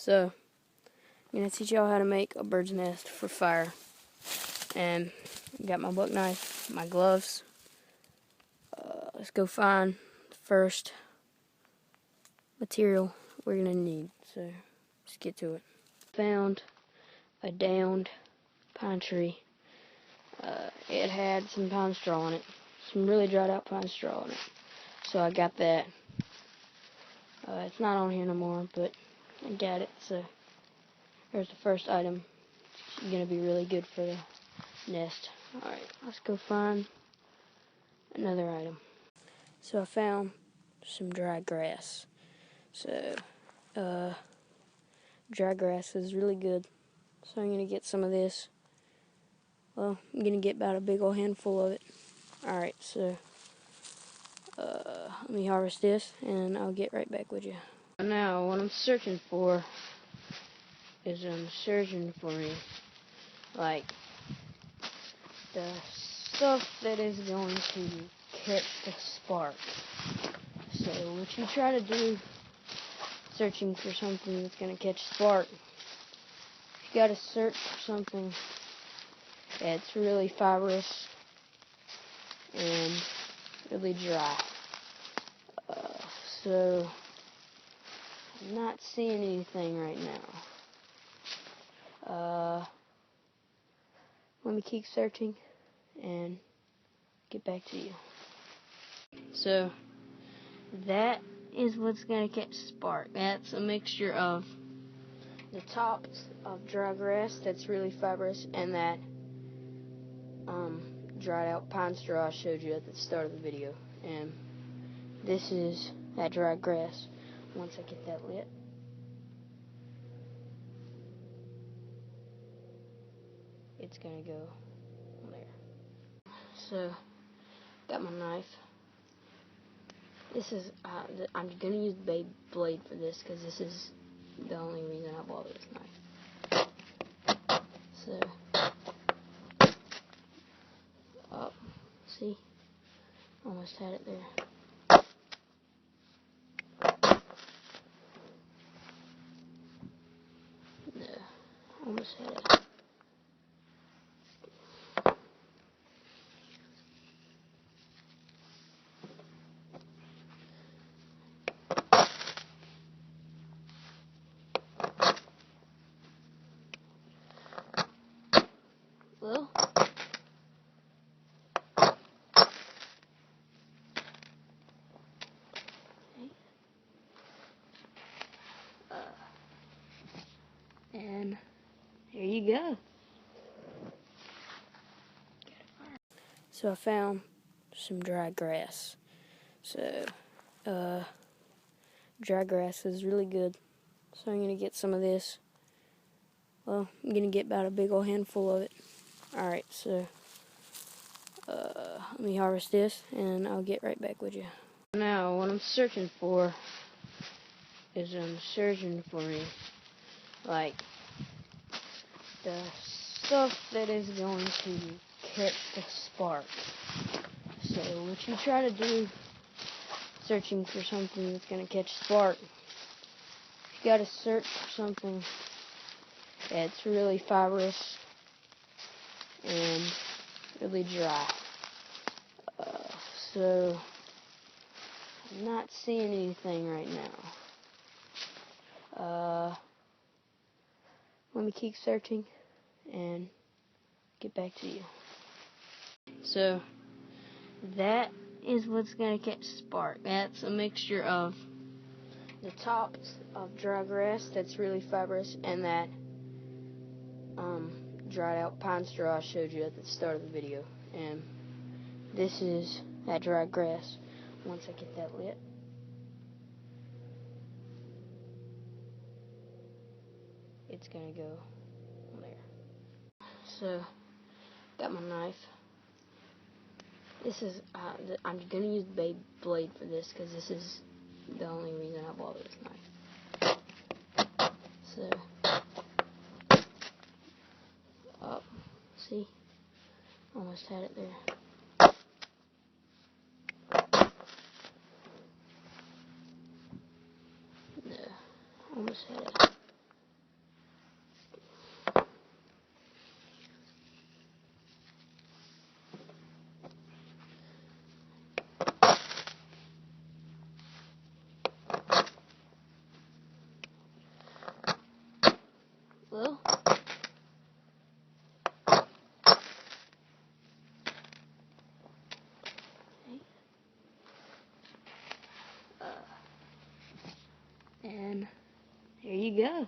So, I'm going to teach y'all how to make a bird's nest for fire. And I got my buck knife, my gloves. Let's go find the first material we're going to need. So, let's get to it. Found a downed pine tree. It had some pine straw on it. Some really dried out pine straw on it. So I got that. It's not on here no more, but I got it. So there's the first item. It's going to be really good for the nest. Alright, let's go find another item. So I found some dry grass. So, dry grass is really good. So I'm going to get some of this. Well, I'm going to get about a big old handful of it. Alright, so let me harvest this and I'll get right back with you. Now, what I'm searching for is me, like, the stuff that is going to catch the spark. So, what you try to do searching for something that's going to catch spark, you got to search for something that's really fibrous and really dry. So, I'm not seeing anything right now. Let me keep searching and get back to you. So, that is what's going to catch spark. That's a mixture of the tops of dry grass that's really fibrous and that dried out pine straw I showed you at the start of the video. And this is that dry grass. Once I get that lit, it's gonna go there. So, got my knife. This is, I'm gonna use the baby blade for this because this is the only reason I bought this knife. So, up, see? Almost had it there. No, almost had it. Well, and here you go. So I found some dry grass. So, dry grass is really good. So I'm going to get some of this. Well, I'm going to get about a big old handful of it. Alright, so let me harvest this and I'll get right back with you. Now, what I'm searching for is me, like, the stuff that is going to catch the spark. So, what you try to do searching for something that's going to catch spark, you got to search for something that's really fibrous and really dry. So, I'm not seeing anything right now. Let me keep searching and get back to you. So, that is what's going to catch spark. That's a mixture of the tops of dry grass that's really fibrous and that dried out pine straw I showed you at the start of the video. And this is that dry grass. Once I get that lit, it's gonna go there. So, got my knife. This is, I'm gonna use the baby blade for this because this is the only reason I bought this knife. So, up, see? Almost had it there. No, almost had it. Well, and there you go.